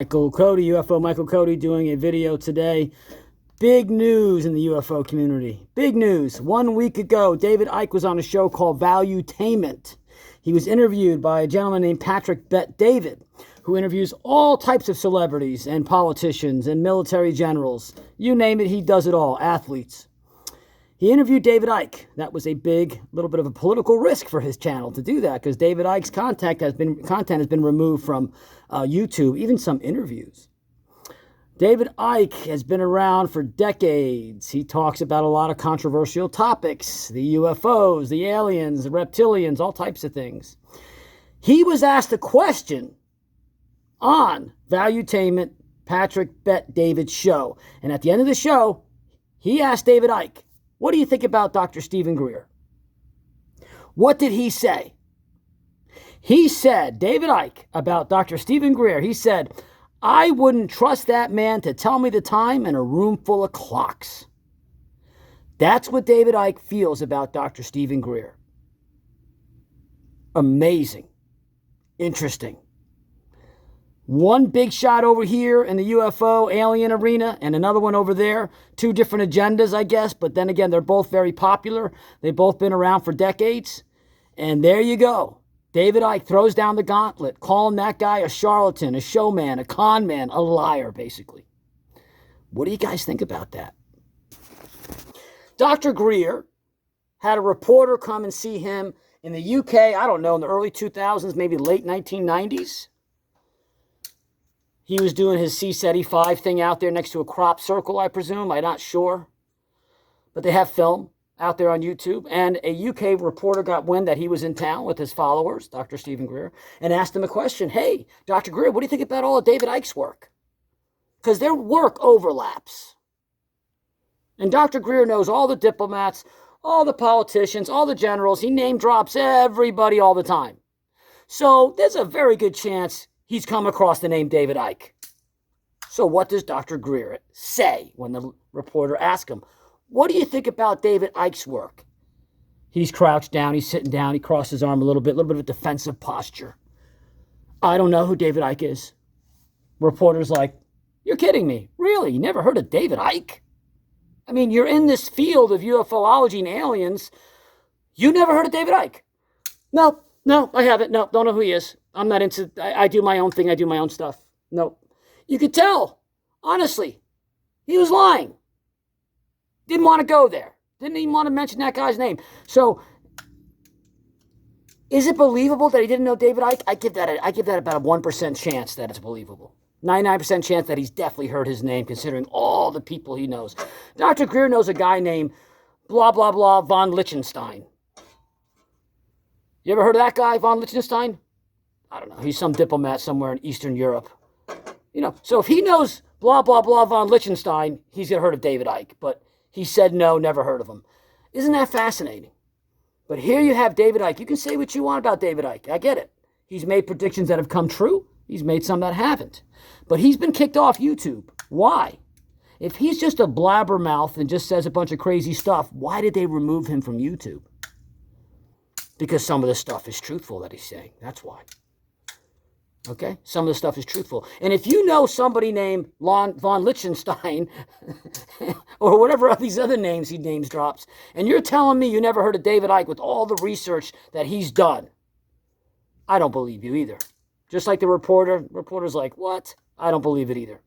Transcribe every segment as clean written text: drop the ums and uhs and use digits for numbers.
Michael Cody, UFO Michael Cody, doing a video today. Big news in the UFO community. Big news. 1 week ago, David Icke was on a show called Valuetainment. He was interviewed by a gentleman named Patrick Bet-David, who interviews all types of celebrities and politicians and military generals. You name it, he does it all. Athletes. He interviewed David Icke. That was a big, little bit of a political risk for his channel to do that, because David Icke's content has been removed from YouTube, even some interviews. David Icke has been around for decades. He talks about a lot of controversial topics: the UFOs, the aliens, the reptilians, all types of things. He was asked a question on Valuetainment, Patrick Bet-David's show. And at the end of the show, he asked David Icke, "What do you think about Dr. Steven Greer?" What did he say? He said, David Icke, about Dr. Steven Greer, he said, "I wouldn't trust that man to tell me the time in a room full of clocks." That's what David Icke feels about Dr. Steven Greer. Amazing. Interesting. One big shot over here in the UFO alien arena and another one over there. Two different agendas, I guess. But then again, they're both very popular. They've both been around for decades. And there you go. David Icke throws down the gauntlet, calling that guy a charlatan, a showman, a con man, a liar, basically. What do you guys think about that? Dr. Greer had a reporter come and see him in the UK, I don't know, in the early 2000s, maybe late 1990s. He was doing his C-SETI-5 thing out there next to a crop circle, I presume. I'm not sure. But they have film out there on YouTube. And a UK reporter got wind that he was in town with his followers, Dr. Steven Greer, and asked him a question. "Hey, Dr. Greer, what do you think about all of David Icke's work?" Because their work overlaps. And Dr. Greer knows all the diplomats, all the politicians, all the generals. He name drops everybody all the time. So there's a very good chance he's come across the name David Icke. So what does Dr. Greer say when the reporter asks him, "What do you think about David Icke's work?" He's crouched down, he's sitting down, he crossed his arm a little bit of a defensive posture. "I don't know who David Icke is." Reporter's like, "You're kidding me. Really? You never heard of David Icke? I mean, you're in this field of UFOlogy and aliens. You never heard of David Icke?" No, I haven't. No, don't know who he is. I'm not into, I do my own thing. I do my own stuff. No. You could tell, honestly, he was lying. Didn't want to go there. Didn't even want to mention that guy's name. So, is it believable that he didn't know David Icke? I give that about a 1% chance that it's believable. 99% chance that he's definitely heard his name, considering all the people he knows. Dr. Greer knows a guy named blah, blah, blah, von Liechtenstein. You ever heard of that guy, von Liechtenstein? I don't know. He's some diplomat somewhere in Eastern Europe. So if he knows blah, blah, blah, von Liechtenstein, he's heard of David Icke. But he said no, never heard of him. Isn't that fascinating? But here you have David Icke. You can say what you want about David Icke. I get it. He's made predictions that have come true. He's made some that haven't. But he's been kicked off YouTube. Why? If he's just a blabbermouth and just says a bunch of crazy stuff, why did they remove him from YouTube? Because some of the stuff is truthful that he's saying. That's why. Okay? Some of the stuff is truthful. And if you know somebody named von Liechtenstein or whatever of these other names he names drops, and you're telling me you never heard of David Icke with all the research that he's done, I don't believe you either. Just like the reporter's like, "What?" I don't believe it either.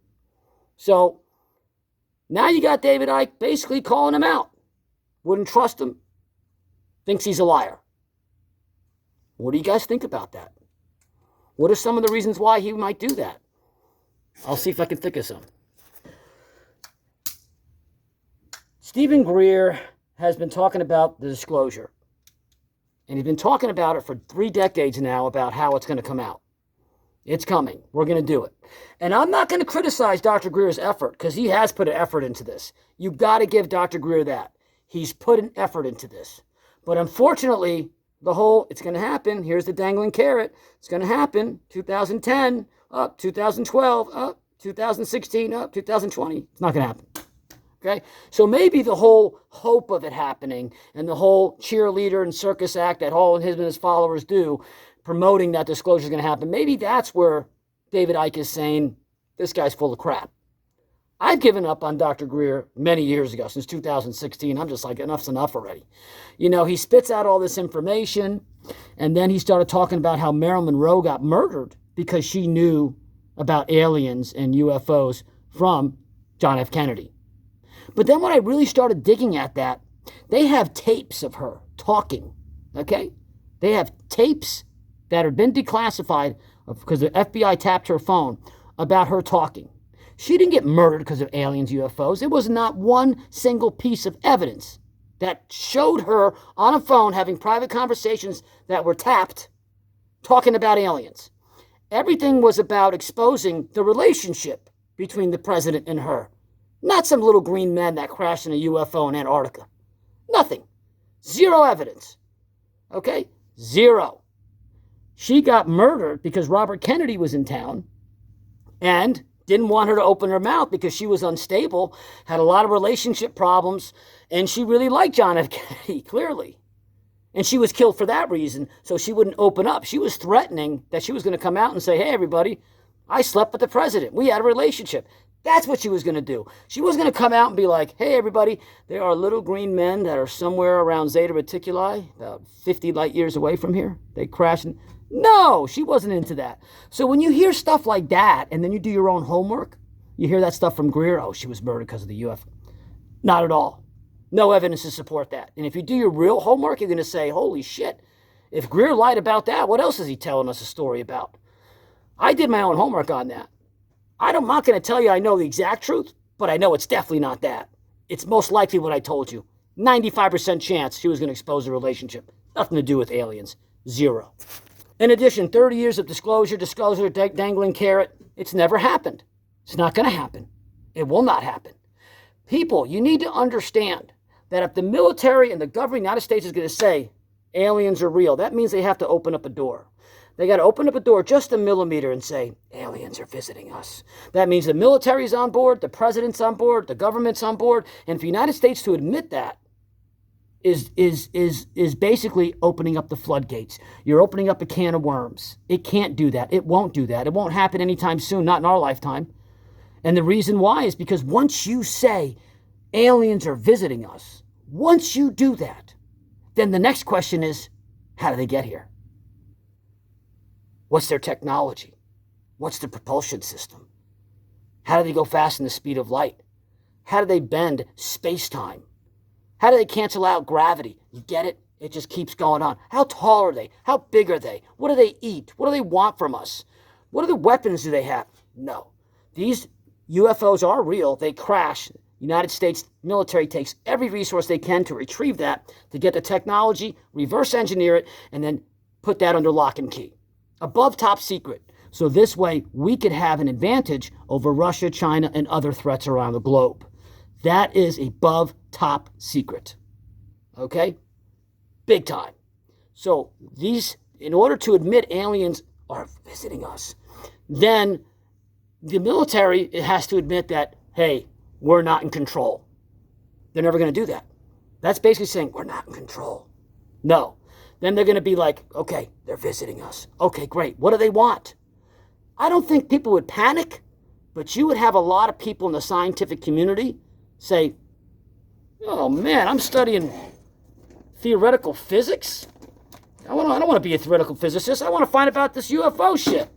So now you got David Icke basically calling him out. Wouldn't trust him. Thinks he's a liar. What do you guys think about that? What are some of the reasons why he might do that? I'll see if I can think of some. Steven Greer has been talking about the disclosure. And he's been talking about it for 3 decades now, about how it's going to come out. It's coming. We're going to do it. And I'm not going to criticize Dr. Greer's effort, because he has put an effort into this. You've got to give Dr. Greer that. He's put an effort into this. But unfortunately, it's going to happen. Here's the dangling carrot. It's going to happen. 2010, up 2012, up 2016, up 2020. It's not going to happen. Okay? So maybe the whole hope of it happening and the whole cheerleader and circus act that all him and his followers do, promoting that disclosure is going to happen, maybe that's where David Icke is saying, this guy's full of crap. I've given up on Dr. Greer many years ago, since 2016. I'm just like, enough's enough already. You know, he spits out all this information, and then he started talking about how Marilyn Monroe got murdered because she knew about aliens and UFOs from John F. Kennedy. But then when I really started digging at that, they have tapes of her talking, okay? They have tapes that have been declassified because the FBI tapped her phone about her talking. She didn't get murdered because of aliens, UFOs. There was not one single piece of evidence that showed her on a phone having private conversations that were tapped talking about aliens. Everything was about exposing the relationship between the president and her. Not some little green men that crashed in a UFO in Antarctica. Nothing. Zero evidence. Okay? Zero. She got murdered because Robert Kennedy was in town and didn't want her to open her mouth because she was unstable, had a lot of relationship problems, and she really liked John F. Kennedy, clearly. And she was killed for that reason, so she wouldn't open up. She was threatening that she was going to come out and say, hey, everybody, I slept with the president. We had a relationship. That's what she was going to do. She was going to come out and be like, hey, everybody, there are little green men that are somewhere around Zeta Reticuli, about 50 light years away from here. They crashed. No, she wasn't into that. So when you hear stuff like that, and then you do your own homework, you hear that stuff from Greer, oh, she was murdered because of the UFO. Not at all. No evidence to support that. And if you do your real homework, you're going to say, holy shit, if Greer lied about that, what else is he telling us a story about? I did my own homework on that. I'm not going to tell you I know the exact truth, but I know it's definitely not that. It's most likely what I told you. 95% chance she was going to expose the relationship. Nothing to do with aliens. Zero. In addition, 30 years of disclosure, dangling carrot. It's never happened. It's not going to happen. It will not happen. People, you need to understand that if the military and the government of the United States is going to say aliens are real, that means they have to open up a door. They got to open up a door just a millimeter and say, aliens are visiting us. That means the military's on board, the president's on board, the government's on board. And for the United States to admit that is basically opening up the floodgates. You're opening up a can of worms. It can't do that. It won't do that. It won't happen anytime soon, not in our lifetime. And the reason why is because once you say aliens are visiting us, once you do that, then the next question is, how do they get here? What's their technology? What's the propulsion system? How do they go fast in the speed of light? How do they bend space-time? How do they cancel out gravity? You get it? It just keeps going on. How tall are they? How big are they? What do they eat? What do they want from us? What other weapons do they have? No. These UFOs are real. They crash. United States military takes every resource they can to retrieve that, to get the technology, reverse engineer it, and then put that under lock and key. Above top secret. So this way we could have an advantage over Russia, China, and other threats around the globe. That is above top secret. Okay? Big time. So these, in order to admit aliens are visiting us, then the military has to admit that, hey, we're not in control. They're never going to do that. That's basically saying, we're not in control. No. Then they're going to be like, okay, they're visiting us. Okay, great. What do they want? I don't think people would panic, but you would have a lot of people in the scientific community say, oh man, I'm studying theoretical physics. I don't want to be a theoretical physicist. I want to find about this UFO shit.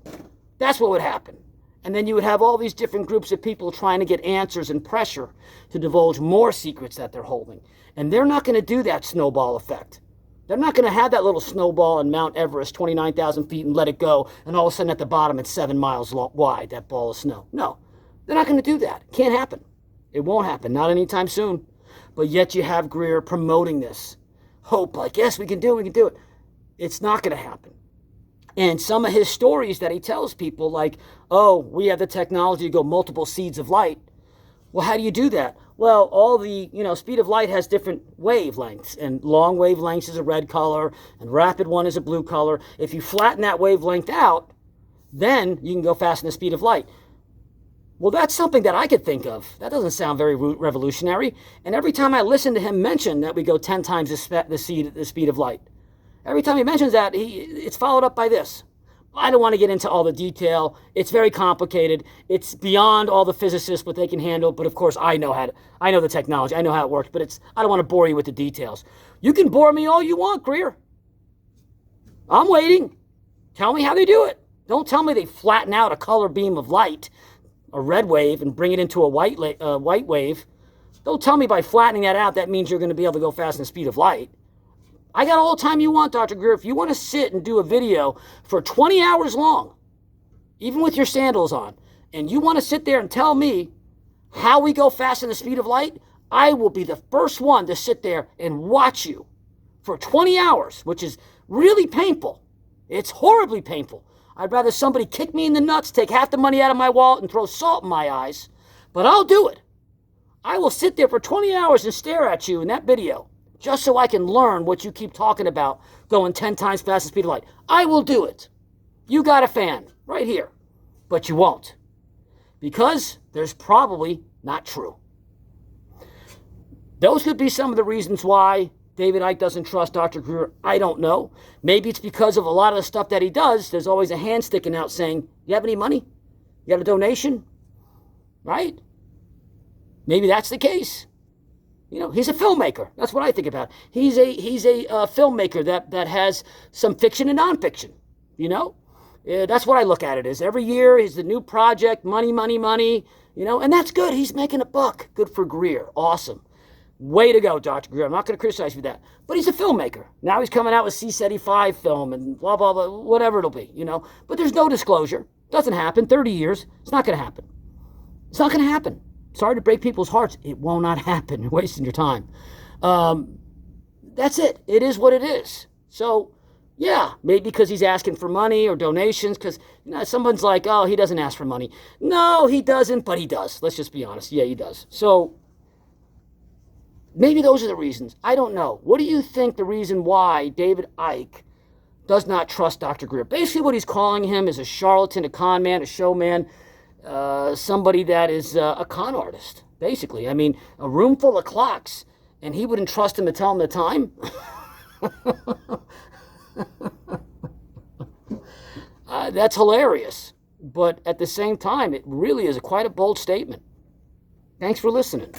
That's what would happen. And then you would have all these different groups of people trying to get answers and pressure to divulge more secrets that they're holding. And they're not going to do that snowball effect. They're not going to have that little snowball in Mount Everest, 29,000 feet, and let it go, and all of a sudden at the bottom it's 7 miles wide, that ball of snow. No, they're not going to do that. It can't happen. It won't happen, not anytime soon. But yet you have Greer promoting this hope, like, yes, we can do it. It's not going to happen. And some of his stories that he tells people, like, oh, we have the technology to go multiple speeds of light. Well, how do you do that? Well, all the, speed of light has different wavelengths, and long wavelengths is a red color, and rapid one is a blue color. If you flatten that wavelength out, then you can go fast in the speed of light. Well, that's something that I could think of. That doesn't sound very revolutionary. And every time I listen to him mention that we go 10 times the speed of light, every time he mentions that, it's followed up by this. I don't want to get into all the detail. It's very complicated. It's beyond all the physicists what they can handle. But of course, I know the technology. I know how it works. But I don't want to bore you with the details. You can bore me all you want, Greer. I'm waiting. Tell me how they do it. Don't tell me they flatten out a color beam of light, a red wave, and bring it into a white wave. Don't tell me by flattening that out, that means you're going to be able to go fast in the speed of light. I got all the time you want, Dr. Greer. If you want to sit and do a video for 20 hours long, even with your sandals on, and you want to sit there and tell me how we go fast in the speed of light, I will be the first one to sit there and watch you for 20 hours, which is really painful. It's horribly painful. I'd rather somebody kick me in the nuts, take half the money out of my wallet, and throw salt in my eyes, but I'll do it. I will sit there for 20 hours and stare at you in that video just so I can learn what you keep talking about, going 10 times faster speed of light. I will do it. You got a fan right here, but you won't, because there's probably not true. Those could be some of the reasons why David Icke doesn't trust Dr. Greer. I don't know. Maybe it's because of a lot of the stuff that he does. There's always a hand sticking out saying, you have any money? You got a donation? Right? Maybe that's the case. You know, he's a filmmaker. That's what I think about. He's a filmmaker that has some fiction and nonfiction. You know, that's what I look at it as. Every year is the new project, money, money, money. You know, and that's good. He's making a buck. Good for Greer. Awesome. Way to go, Dr. Greer. I'm not going to criticize you for that. But he's a filmmaker. Now he's coming out with C-75 film and blah, blah, blah, whatever it'll be, you know. But there's no disclosure. Doesn't happen. 30 years. It's not going to happen. It's not going to happen. Sorry to break people's hearts. It will not happen. You're wasting your time. That's it. It is what it is. So, yeah, maybe because he's asking for money or donations, because someone's like, oh, he doesn't ask for money. No, he doesn't, but he does. Let's just be honest. Yeah, he does. So maybe those are the reasons. I don't know. What do you think the reason why David Icke does not trust Dr. Greer? Basically what he's calling him is a charlatan, a con man, a showman, somebody that is a con artist, basically. I mean, a room full of clocks, and he wouldn't trust him to tell him the time? That's hilarious. But at the same time, it really is quite a bold statement. Thanks for listening.